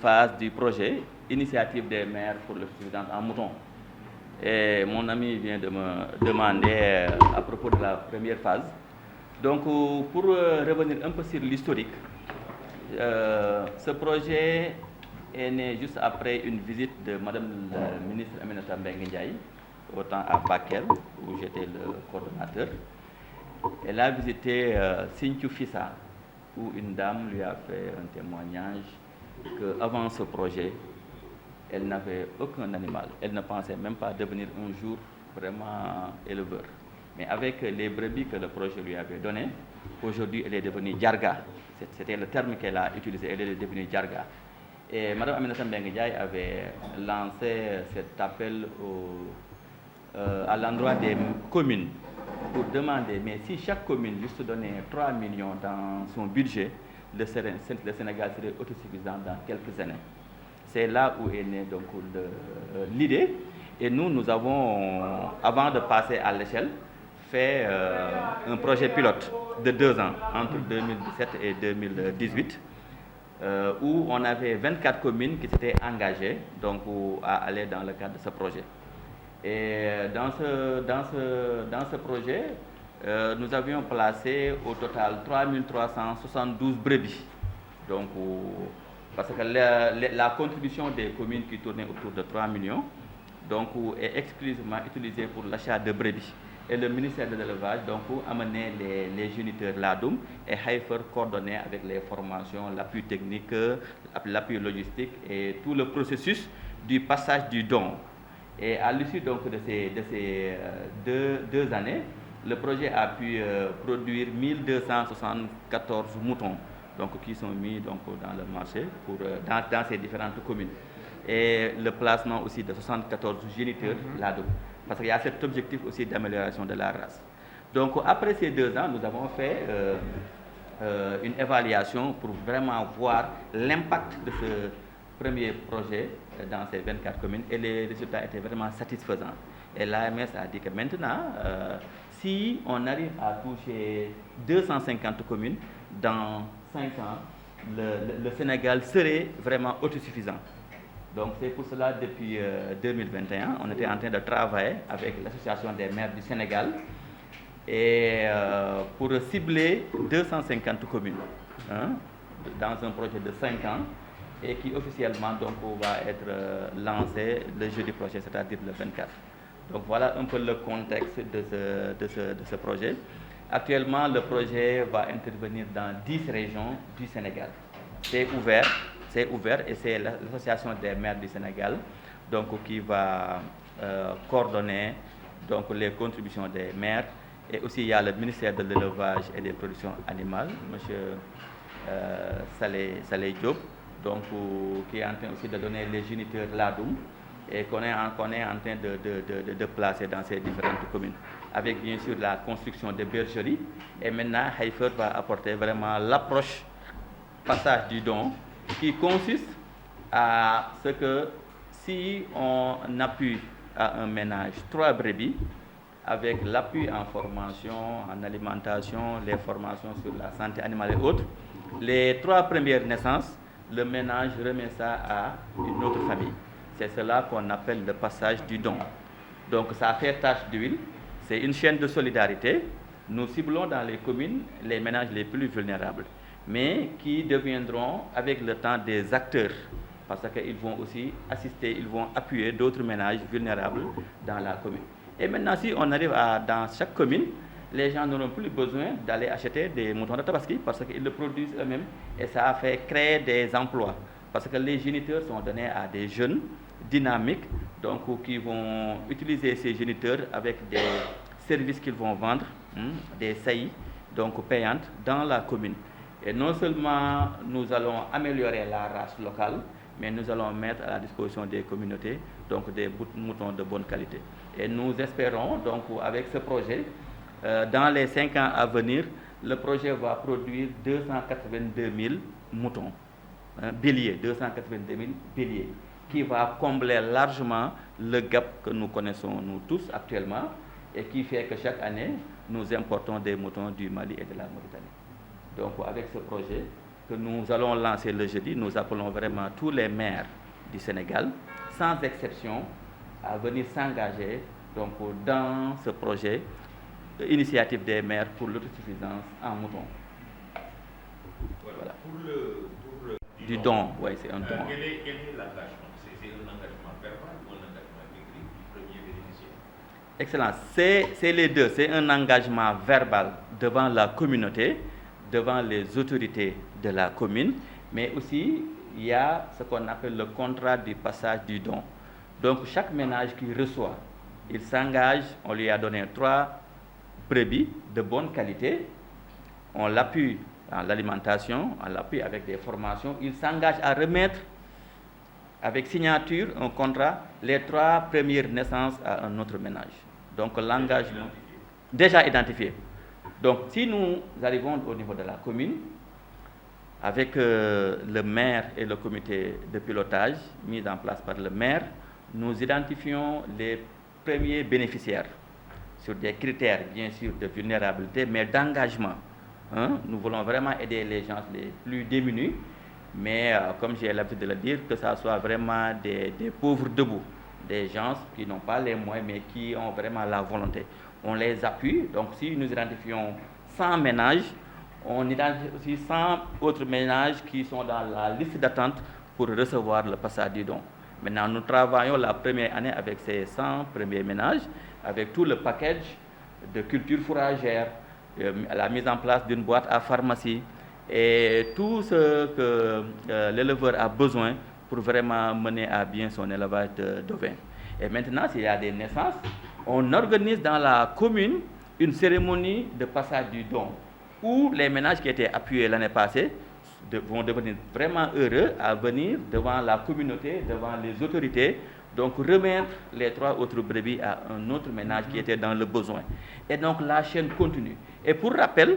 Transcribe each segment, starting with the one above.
phase du projet Initiative des maires pour l'autosuffisance en moutons. Et mon ami vient de me demander à propos de la première phase. Donc, pour revenir un peu sur l'historique, ce projet est né juste après une visite de Madame la ministre Aminata Mbengue Ndiaye, au temps à Bakel, où j'étais le coordonnateur. Elle a visité Sinthiou Fissa, où une dame lui a fait un témoignage qu'avant ce projet, elle n'avait aucun animal. Elle ne pensait même pas devenir un jour vraiment éleveur. Mais avec les brebis que le projet lui avait donné, aujourd'hui elle est devenue Djarga. C'était le terme qu'elle a utilisé, elle est devenue Djarga. Et Mme Aminata Mbengue Ndiaye avait lancé cet appel à l'endroit des communes pour demander, mais si chaque commune juste donnait 3 millions dans son budget, le Sénégal serait autosuffisant dans quelques années. C'est là où est née donc l'idée. Et nous avons, avant de passer à l'échelle, fait un projet pilote de 2 ans, entre 2017 et 2018, où on avait 24 communes qui s'étaient engagées donc, à aller dans le cadre de ce projet. Et dans ce projet, nous avions placé au total 3372 brebis. Donc, parce que la contribution des communes qui tournaient autour de 3 millions donc, est exclusivement utilisée pour l'achat de brebis. Et le ministère de l'élevage amenait les géniteurs Ladoum et Haïfer coordonné avec les formations, l'appui technique, l'appui logistique et tout le processus du passage du don. Et à l'issue donc de ces deux années, le projet a pu produire 1274 moutons donc, qui sont mis donc, dans le marché dans ces différentes communes. Et le placement aussi de 74 géniteurs Ladoum, parce qu'il y a cet objectif aussi d'amélioration de la race. Donc après ces 2 ans, nous avons fait une évaluation pour vraiment voir l'impact de ce premier projet dans ces 24 communes et les résultats étaient vraiment satisfaisants. Et l'AMS a dit que maintenant, si on arrive à toucher 250 communes, dans 5 ans, le Sénégal serait vraiment autosuffisant. Donc c'est pour cela, depuis 2021, on était en train de travailler avec l'Association des maires du Sénégal et pour cibler 250 communes dans un projet de 5 ans et qui officiellement donc, va être lancé le jeudi prochain, c'est-à-dire le 24. Donc voilà un peu le contexte de ce projet. Actuellement, le projet va intervenir dans 10 régions du Sénégal. C'est ouvert et c'est l'Association des maires du Sénégal donc, qui va coordonner donc, les contributions des maires. Et aussi, il y a le ministère de l'élevage et des productions animales, M. Saleh Diop, donc, qui est en train aussi de donner les géniteurs Ladoum et qu'on est en train de placer dans ces différentes communes, avec bien sûr la construction des bergeries. Et maintenant, Haïfer va apporter vraiment l'approche passage du don, qui consiste à ce que si on appuie à un ménage 3 brebis, avec l'appui en formation, en alimentation, les formations sur la santé animale et autres, les 3 premières naissances, le ménage remet ça à une autre famille. C'est cela qu'on appelle le passage du don. Donc ça fait tache d'huile, c'est une chaîne de solidarité. Nous ciblons dans les communes les ménages les plus vulnérables, mais qui deviendront avec le temps des acteurs, parce qu'ils vont aussi assister, ils vont appuyer d'autres ménages vulnérables dans la commune. Et maintenant, si on arrive dans chaque commune, les gens n'auront plus besoin d'aller acheter des moutons de Tabaski parce qu'ils le produisent eux-mêmes et ça a fait créer des emplois. Parce que les géniteurs sont donnés à des jeunes dynamiques donc, qui vont utiliser ces géniteurs avec des services qu'ils vont vendre, des saillies donc payantes dans la commune. Et non seulement nous allons améliorer la race locale, mais nous allons mettre à la disposition des communautés donc des moutons de bonne qualité. Et nous espérons donc avec ce projet, dans les 5 ans à venir, le projet va produire 282 000 moutons, béliers, 282 000 béliers, qui va combler largement le gap que nous connaissons nous tous actuellement et qui fait que chaque année, nous importons des moutons du Mali et de la Mauritanie. Donc avec ce projet, que nous allons lancer le jeudi. Nous appelons vraiment tous les maires du Sénégal, sans exception, à venir s'engager donc, dans ce projet initiative des maires pour l'autosuffisance en mouton. Voilà. Pour le du don, oui, c'est un don. Quel est l'engagement? C'est un engagement verbal ou un engagement écrit du premier bénéficiaire? Excellent. C'est les deux. C'est un engagement verbal devant la communauté, devant les autorités de la commune, mais aussi il y a ce qu'on appelle le contrat du passage du don. Donc chaque ménage qui reçoit, il s'engage, on lui a donné 3 brebis de bonne qualité, on l'appuie dans l'alimentation, on l'appuie avec des formations, il s'engage à remettre avec signature un contrat les 3 premières naissances à un autre ménage. Donc l'engagement déjà identifié. Donc si nous arrivons au niveau de la commune, avec le maire et le comité de pilotage mis en place par le maire, nous identifions les premiers bénéficiaires sur des critères bien sûr de vulnérabilité, mais d'engagement. Nous voulons vraiment aider les gens les plus démunis, mais comme j'ai l'habitude de le dire, que ça soit vraiment des pauvres debout, des gens qui n'ont pas les moyens, mais qui ont vraiment la volonté. On les appuie, donc si nous identifions 100 ménages, on identifie aussi 100 autres ménages qui sont dans la liste d'attente pour recevoir le passage du don. Maintenant, nous travaillons la première année avec ces 100 premiers ménages, avec tout le package de culture fourragère, la mise en place d'une boîte à pharmacie et tout ce que l'éleveur a besoin pour vraiment mener à bien son élevage d'ovins. Et maintenant, s'il y a des naissances, on organise dans la commune une cérémonie de passage du don où les ménages qui étaient appuyés l'année passée vont devenir vraiment heureux à venir devant la communauté, devant les autorités, donc remettre les 3 autres brebis à un autre ménage qui était dans le besoin. Et donc la chaîne continue. Et pour rappel,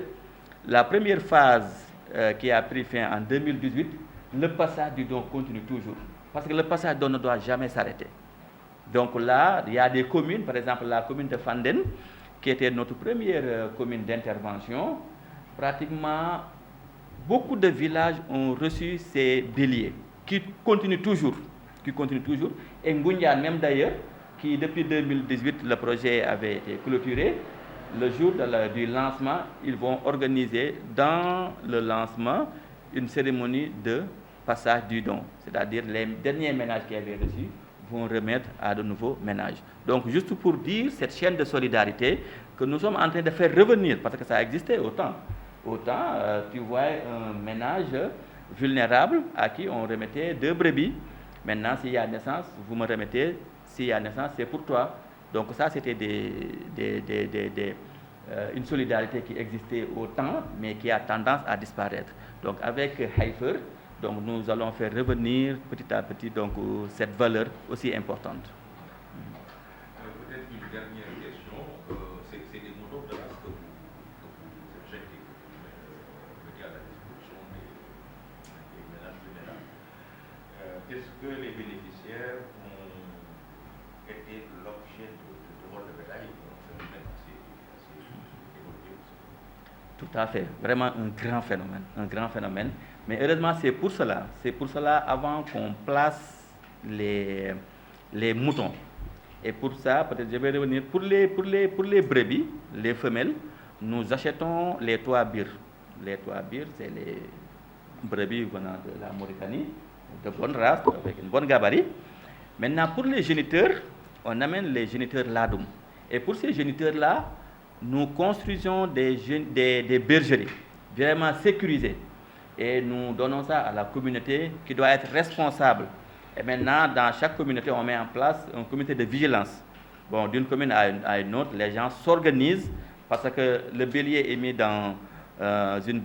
la première phase qui a pris fin en 2018, le passage du don continue toujours. Parce que le passage du don ne doit jamais s'arrêter. Donc là, il y a des communes, par exemple la commune de Fanden, qui était notre première commune d'intervention. Pratiquement, beaucoup de villages ont reçu ces béliers, qui continuent toujours. Et Ngoundiane même d'ailleurs, qui depuis 2018, le projet avait été clôturé, le jour du lancement, ils vont organiser dans le lancement une cérémonie de passage du don. C'est-à-dire les derniers ménages qui avaient reçu vont remettre à de nouveaux ménages. Donc juste pour dire cette chaîne de solidarité que nous sommes en train de faire revenir, parce que ça existait autant. Tu vois un ménage vulnérable à qui on remettait 2 brebis. Maintenant, s'il y a naissance, vous me remettez. S'il y a naissance, c'est pour toi. Donc ça, c'était une solidarité qui existait autant, mais qui a tendance à disparaître. Donc avec Heifer, donc nous allons faire revenir petit à petit donc, cette valeur aussi importante. Peut-être une dernière question, c'est des moutons de race que vous injectez, que vous mettez à la disposition des ménages vulnérables. Est-ce que les bénéficiaires ont été l'objet de vol de bétail? Tout à fait, vraiment un grand phénomène. Mais heureusement, c'est pour cela avant qu'on place les moutons. Et pour ça, peut-être je vais revenir, pour les brebis, les femelles, nous achetons les toits bir. Les toits bir, c'est les brebis venant de la Mauritanie, de bonne race, avec une bonne gabarit. Maintenant, pour les géniteurs, on amène les géniteurs ladoum. Et pour ces géniteurs-là, nous construisons des bergeries vraiment sécurisées. Et nous donnons ça à la communauté qui doit être responsable. Et maintenant, dans chaque communauté, on met en place un comité de vigilance. Bon, d'une commune à une autre, les gens s'organisent parce que le bélier est mis dans une